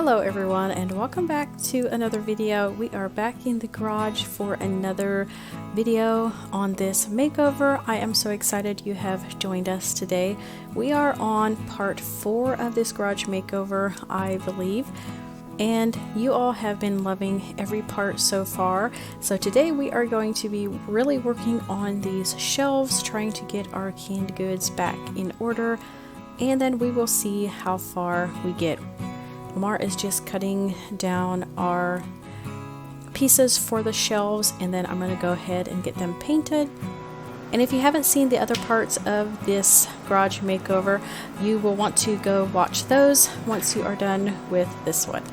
Hello everyone, and welcome back to another video. We are back in the garage for another video on this makeover. I am so excited you have joined us today. We are on part 4 of this garage makeover, I believe, and you all have been loving every part so far. So today we are going to be really working on these shelves, trying to get our canned goods back in order, and then we will see how far we get. Lamar is just cutting down our pieces for the shelves, and then I'm going to go ahead and get them painted. And if you haven't seen the other parts of this garage makeover, you will want to go watch those once you are done with this one.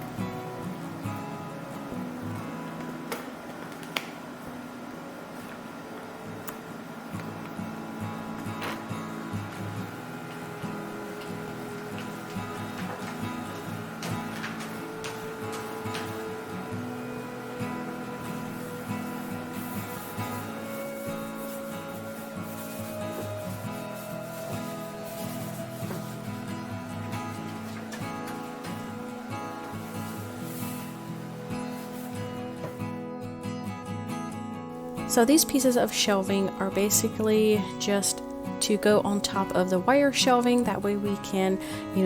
So these pieces of shelving are basically just to go on top of the wire shelving. That way we can,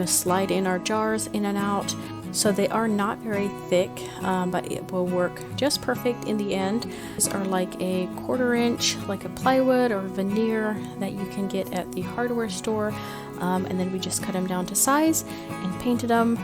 slide in our jars in and out. So they are not very thick, but it will work just perfect in the end. These are like a 1/4 inch, like a plywood or veneer that you can get at the hardware store. And then we just cut them down to size and painted them.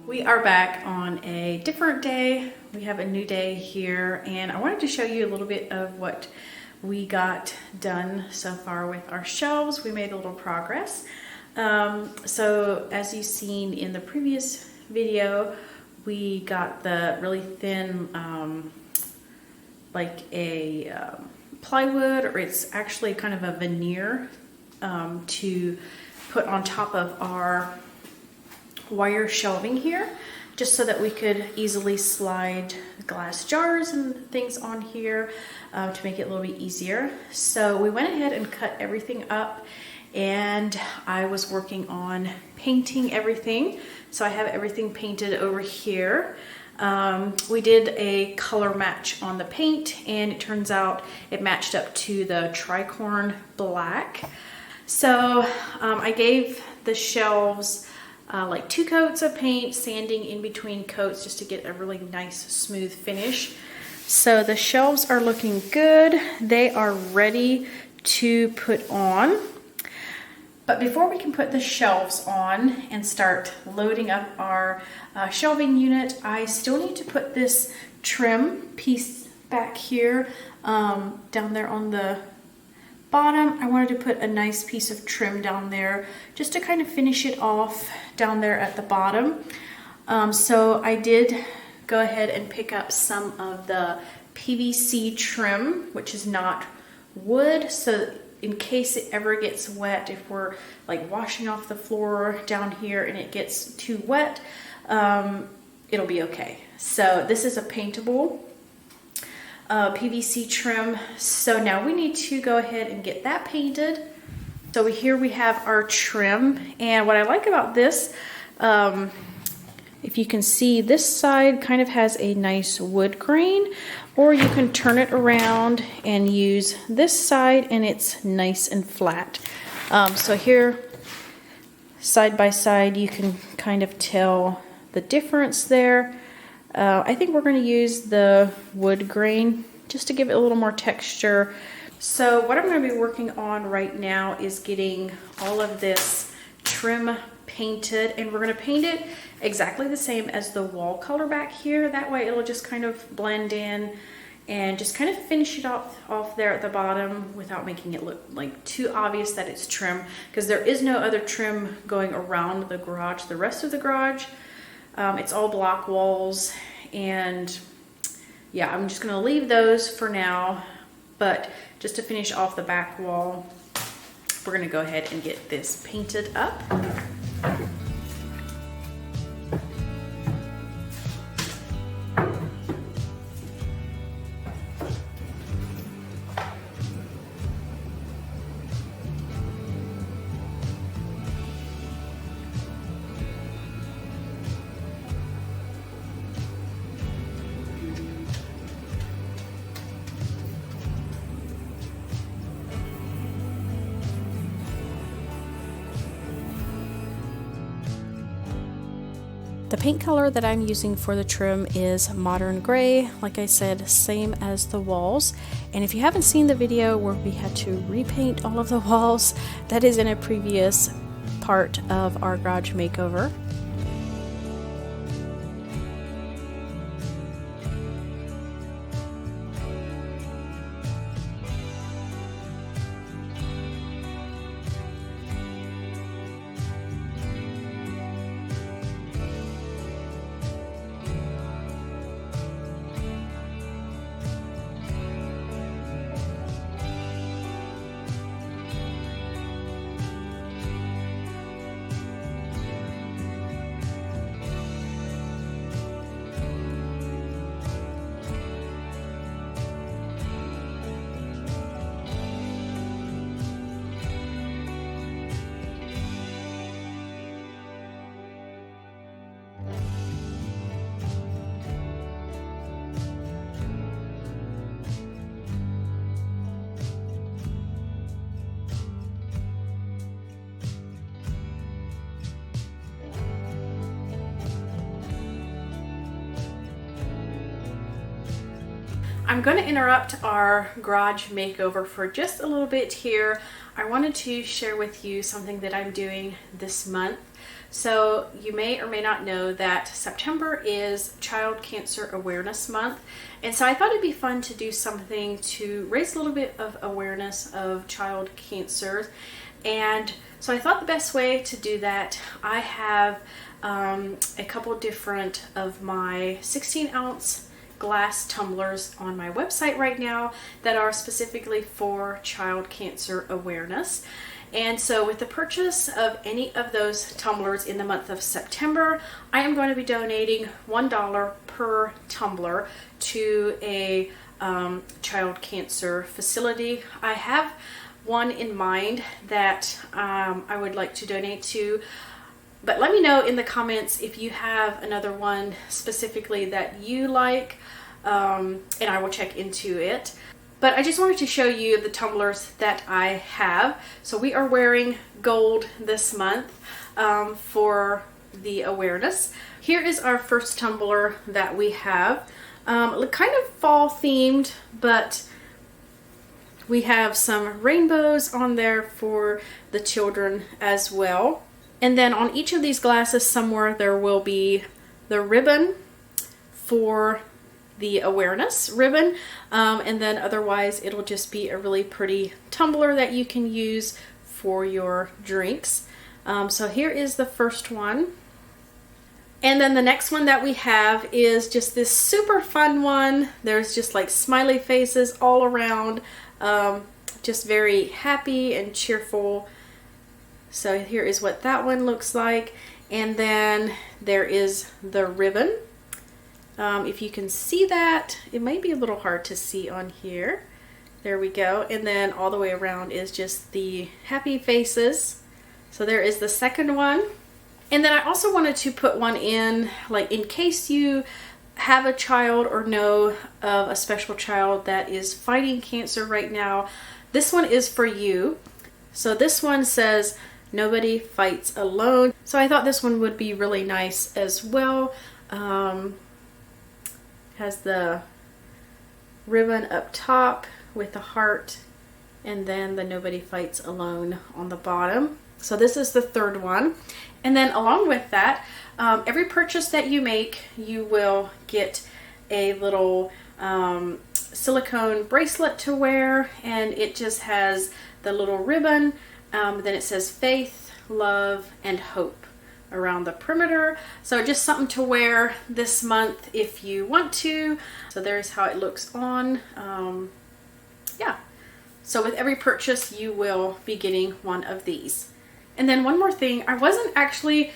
We are back on a different day. We have a new day here, and I wanted to show you a little bit of what we got done so far with our shelves. We made a little progress. So as you've seen in the previous video, we got the really thin, like a plywood, or it's actually kind of a veneer to put on top of our wire shelving here, just so that we could easily slide glass jars and things on here to make it a little bit easier. So we went ahead and cut everything up, and I was working on painting everything. So I have everything painted over here. We did a color match on the paint, and it turns out it matched up to the tricorn black. So I gave the shelves like 2 coats of paint, sanding in between coats just to get a really nice smooth finish. So the shelves are looking good. They are ready to put on. But before we can put the shelves on and start loading up our shelving unit, I still need to put this trim piece back here down there on the bottom. I wanted to put a nice piece of trim down there just to kind of finish it off down there at the bottom. So I did go ahead and pick up some of the PVC trim, which is not wood, so in case it ever gets wet, if we're like washing off the floor down here and it gets too wet, it'll be okay. So this is a paintable PVC trim. So now we need to go ahead and get that painted. So here we have our trim, and what I like about this, if you can see, this side kind of has a nice wood grain, or you can turn it around and use this side and it's nice and flat. So here, side by side, you can kind of tell the difference there. I think we're going to use the wood grain just to give it a little more texture. So what I'm going to be working on right now is getting all of this trim painted, and we're going to paint it exactly the same as the wall color back here. That way it'll just kind of blend in and just kind of finish it off there at the bottom without making it look like too obvious that it's trim, because there is no other trim going around the garage. The rest of the garage, it's all block walls, and yeah, I'm just going to leave those for now. But just to finish off the back wall, we're going to go ahead and get this painted up. The paint color that I'm using for the trim is Modern Gray. Like I said, same as the walls. And if you haven't seen the video where we had to repaint all of the walls, that is in a previous part of our garage makeover. I'm going to interrupt our garage makeover for just a little bit here. I wanted to share with you something that I'm doing this month. So you may or may not know that September is Child Cancer Awareness Month. And so I thought it'd be fun to do something to raise a little bit of awareness of child cancer. And so I thought the best way to do that, I have a couple different of my 16-ounce glass tumblers on my website right now that are specifically for child cancer awareness. And so with the purchase of any of those tumblers in the month of September, I am going to be donating $1 per tumbler to a child cancer facility. I have one in mind that I would like to donate to, but let me know in the comments if you have another one specifically that you like, and I will check into it. But I just wanted to show you the tumblers that I have. So we are wearing gold this month for the awareness. Here is our first tumbler that we have. Kind of fall themed, but we have some rainbows on there for the children as well. And then on each of these glasses somewhere there will be the ribbon for the awareness ribbon, and then otherwise it'll just be a really pretty tumbler that you can use for your drinks. So here is the first one. And then the next one that we have is just this super fun one. There's just like smiley faces all around, just very happy and cheerful. So here is what that one looks like. And then there is the ribbon. If you can see that, it might be a little hard to see on here. There we go. And then all the way around is just the happy faces. So there is the second one. And then I also wanted to put one in, like in case you have a child or know of a special child that is fighting cancer right now, this one is for you. So this one says, "Nobody fights alone." So I thought this one would be really nice as well. Has the ribbon up top with the heart, and then the "Nobody Fights Alone" on the bottom. So this is the third one. And then along with that, every purchase that you make, you will get a little silicone bracelet to wear, and it just has the little ribbon. Then it says faith, love, and hope around the perimeter. So just something to wear this month if you want to. So there's how it looks on. Yeah. So with every purchase, you will be getting one of these. And then one more thing, I wasn't actually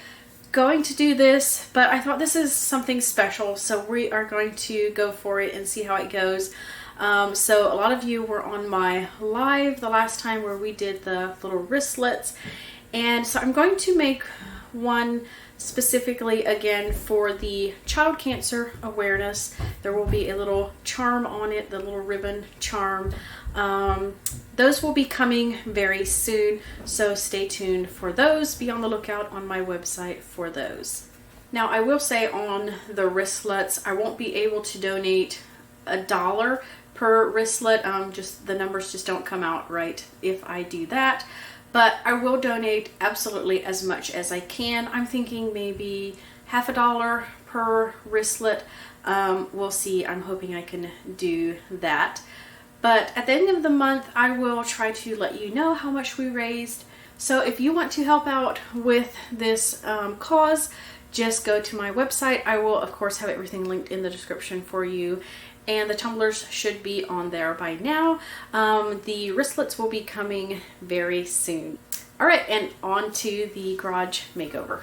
going to do this, but I thought this is something special, so we are going to go for it and see how it goes. So a lot of you were on my live the last time where we did the little wristlets, and so I'm going to make one specifically again for the child cancer awareness. There will be a little charm on it, the little ribbon charm. Those will be coming very soon, so stay tuned for those. Be on the lookout on my website for those. Now I will say on the wristlets, I won't be able to donate $1 per wristlet. Just the numbers just don't come out right if I do that. But I will donate absolutely as much as I can. I'm thinking maybe $50 per wristlet. We'll see. I'm hoping I can do that. But at the end of the month, I will try to let you know how much we raised. So if you want to help out with this cause, just go to my website. I will, of course, have everything linked in the description for you. And the tumblers should be on there by now. The wristlets will be coming very soon. All right, and on to the garage makeover.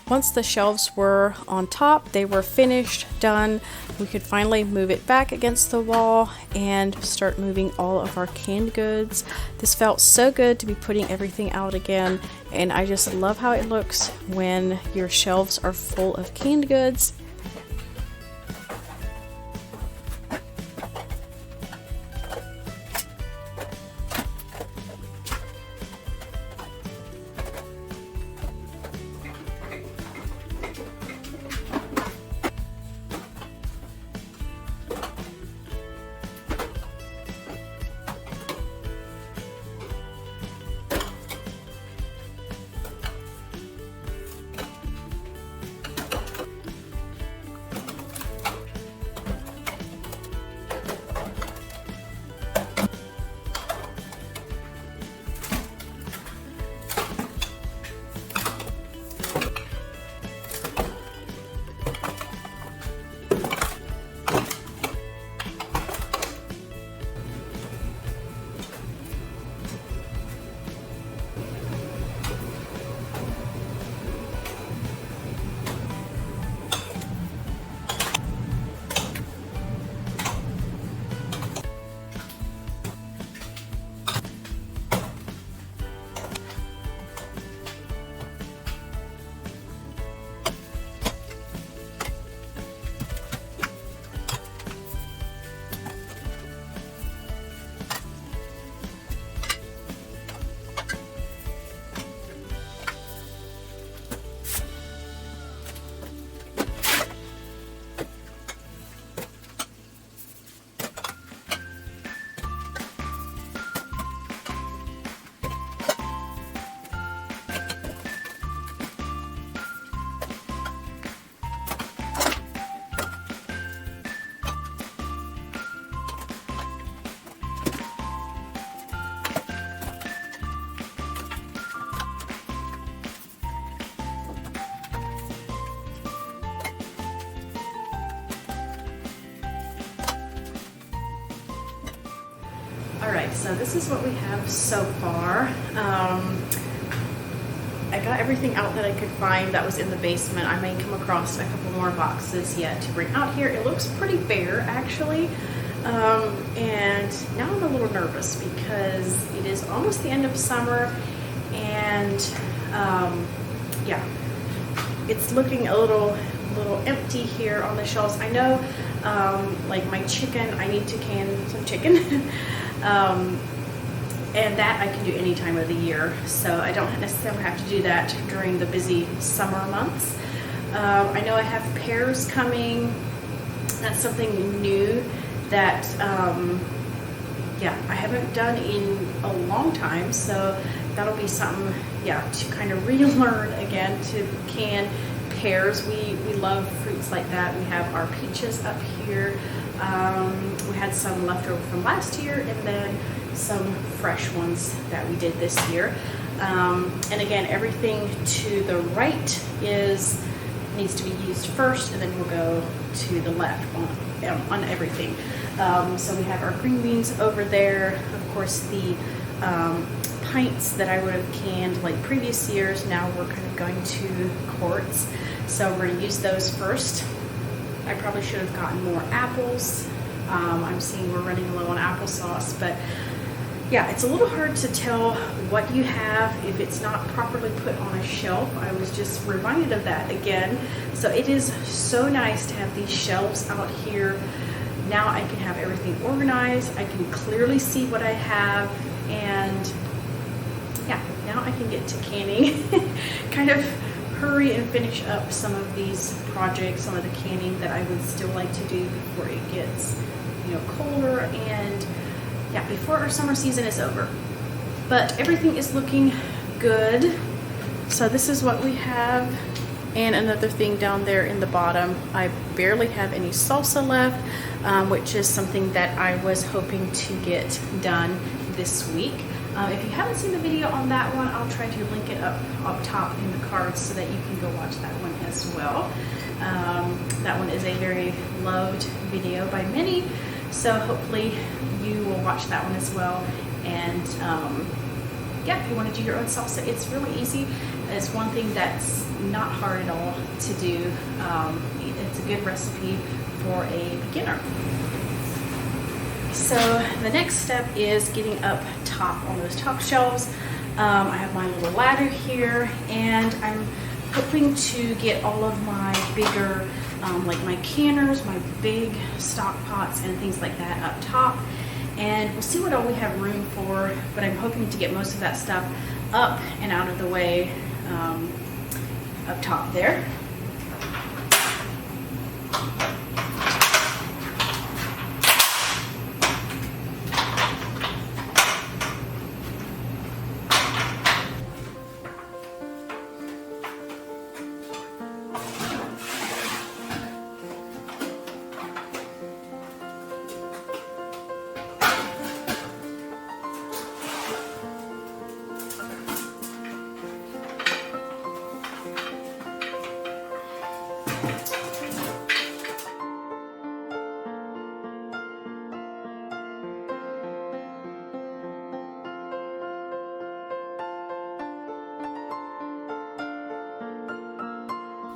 Once the shelves were on top, they were finished, done, we could finally move it back against the wall and start moving all of our canned goods. This felt so good to be putting everything out again, and I just love how it looks when your shelves are full of canned goods. Alright, so this is what we have so far. I got everything out that I could find that was in the basement. I may come across a couple more boxes yet to bring out here. It looks pretty bare actually. And now I'm a little nervous because it is almost the end of summer and yeah, it's looking a little empty here on the shelves. I know like my chicken, I need to can some chicken. And that I can do any time of the year, so I don't necessarily have to do that during the busy summer months. I know I have pears coming. That's something new that yeah, I haven't done in a long time, so that'll be something, yeah, to kind of relearn again to can pears. We love fruits like that. We have our peaches up here. We had some left over from last year, and then some fresh ones that we did this year. And again, everything to the right needs to be used first, and then we'll go to the left on everything. So we have our green beans over there. Of course, the pints that I would have canned like previous years, now we're kind of going to quarts. So we're going to use those first. I probably should have gotten more apples. I'm seeing we're running low on applesauce, but yeah, it's a little hard to tell what you have if it's not properly put on a shelf. I was just reminded of that again. So it is so nice to have these shelves out here. Now I can have everything organized. I can clearly see what I have, and yeah, now I can get to canning. Kind of hurry and finish up some of these projects, some of the canning that I would still like to do before it gets, you know, colder and yeah, before our summer season is over. But everything is looking good. So this is what we have. And another thing down there in the bottom, I barely have any salsa left, which is something that I was hoping to get done this week. If you haven't seen the video on that one, I'll try to link it up top in the cards so that you can go watch that one as well. That one is a very loved video by many, so hopefully you will watch that one as well. And yeah, if you want to do your own salsa, it's really easy. It's one thing that's not hard at all to do. It's a good recipe for a beginner. So the next step is getting up top on those top shelves. I have my little ladder here, and I'm hoping to get all of my bigger, like my canners, my big stock pots and things like that up top. And we'll see what all we have room for, but I'm hoping to get most of that stuff up and out of the way up top there.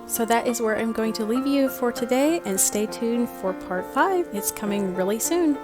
So that is where I'm going to leave you for today, and stay tuned for part 5. It's coming really soon.